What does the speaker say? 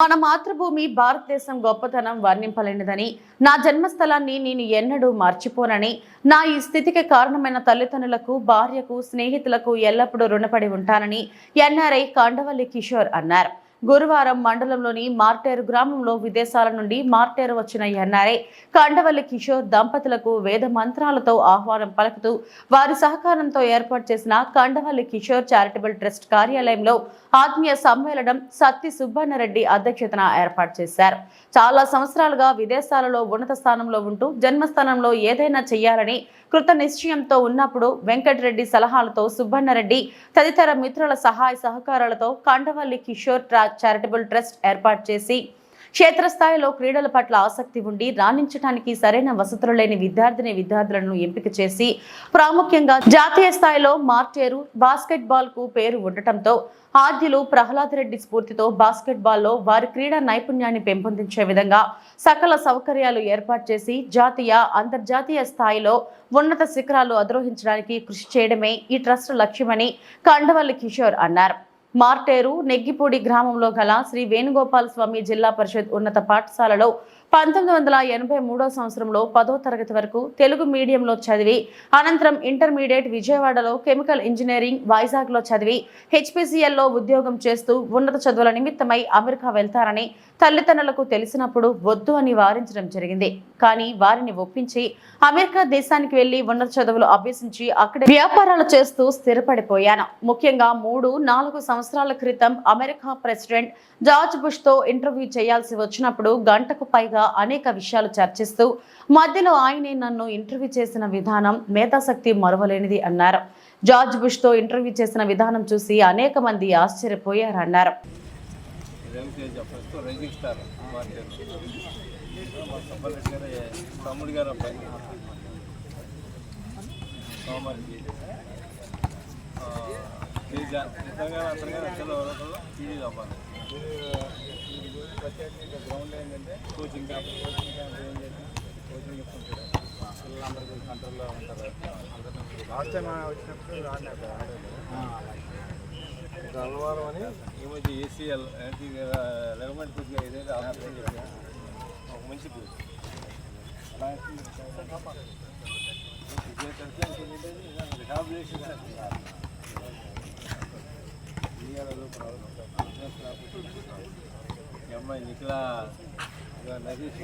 మన మాతృభూమి భారతదేశం గొప్పతనం వర్ణింపలేనిదని, నా జన్మస్థలాన్ని నేను ఎన్నడూ మర్చిపోనని, నా ఈ స్థితికి కారణమైన తల్లిదండ్రులకు, భార్యకు, స్నేహితులకు ఎల్లప్పుడూ రుణపడి ఉంటానని ఎన్ఆర్ఐ కాండవల్లి కిషోర్ అన్నారు. గురువారం మండలంలోని మార్టేరు గ్రామంలో విదేశాల నుండి మార్టేరు వచ్చిన ఎన్ఆర్ఐ కాండవల్లి కిషోర్ దంపతులకు వేద మంత్రాలతో ఆహ్వానం పలుకుతూ వారి సహకారంతో ఏర్పాటు చేసిన కాండవల్లి కిషోర్ చారిటబుల్ ట్రస్ట్ కార్యాలయంలో ఆత్మీయ సమ్మేళనం సత్తి సుబ్బన్నరెడ్డి అధ్యక్షతన ఏర్పాటు చేశారు. చాలా సంవత్సరాలుగా విదేశాలలో ఉన్నత స్థానంలో ఉంటూ జన్మస్థానంలో ఏదైనా చేయాలని కృత నిశ్చయంతో ఉన్నప్పుడు వెంకటరెడ్డి సలహాలతో సుబ్బన్నరెడ్డి తదితర మిత్రుల సహాయ సహకారాలతో కాండవల్లి కిషోర్ చారిటబుల్ ట్రస్ట్ ఏర్పాటు చేసి క్షేత్రస్థాయిలో క్రీడల పట్ల ఆసక్తి ఉండి రాణించడానికి సరైన వసతులు లేని విద్యార్థులను ఎంపిక చేసి ప్రాముఖ్యంగా జాతీయ స్థాయిలో మార్టేరు బాస్కెట్బాల్ కు పేరు ఉండటంతో ఆద్యులు ప్రహ్లాద్ రెడ్డి స్ఫూర్తితో బాస్కెట్బాల్లో వారి క్రీడా నైపుణ్యాన్ని పెంపొందించే విధంగా సకల సౌకర్యాలు ఏర్పాటు చేసి జాతీయ అంతర్జాతీయ స్థాయిలో ఉన్నత శిఖరాలు అధిరోహించడానికి కృషి చేయడమే ఈ ట్రస్ట్ లక్ష్యమని కాండవల్లి కిషోర్ అన్నారు. మార్టేరు నెగ్గిపూడి గ్రామంలో గల శ్రీ వేణుగోపాల స్వామి జిల్లా పరిషత్ ఉన్నత పాఠశాలలో 1983 సంవత్సరంలో 10వ తరగతి వరకు తెలుగు మీడియంలో చదివి అనంతరం ఇంటర్మీడియట్ విజయవాడలో కెమికల్ ఇంజనీరింగ్, వైజాగ్లో చదివి హెచ్పిసిఎల్లో ఉద్యోగం చేస్తూ ఉన్నత చదువుల నిమిత్తమై అమెరికా వెళ్తారని తల్లిదండ్రులకు తెలిసినప్పుడు వద్దు అని వారించడం జరిగింది. కానీ వారిని ఒప్పించి అమెరికా దేశానికి వెళ్లి ఉన్నత చదువులు అభ్యసించి అక్కడే వ్యాపారాలు చేస్తూ స్థిరపడిపోయాను. ముఖ్యంగా 3-4 సంవత్సరాల క్రితం అమెరికా ప్రెసిడెంట్ జార్జ్ బుష్ తో ఇంటర్వ్యూ చేయాల్సి వచ్చినప్పుడు గంటకు పైగా అనేక విషయాలు చర్చిస్తూ మధ్యలో ఆయనే నన్ను ఇంటర్వ్యూ చేసిన విధానం మేధాశక్తి మరువలేనిది అన్నారు. జార్జ్ బుష్ తో ఇంటర్వ్యూ చేసిన విధానం చూసి అనేక మంది ఆశ్చర్యపోయారన్నారు. గ్రౌండ్ ఏంటంటే కోచింగ్ క్యాంప్ కోచింగ్ ఇస్తుంటాడు పిల్లలందరికీ కంట్రోల్లో ఉంటారు. లాస్ట్ టైం వచ్చినప్పుడు గల్వారం అని ఈ మధ్య ఏసీఎల్ లెగమెంట్ కొద్దిగా ఏదైతే ఆపరేషన్ చెప్పి ఒక మంచి ప్లేస్ రిహాబిలిటేషన్ అమ్మాయి నిఖిలా నగేష్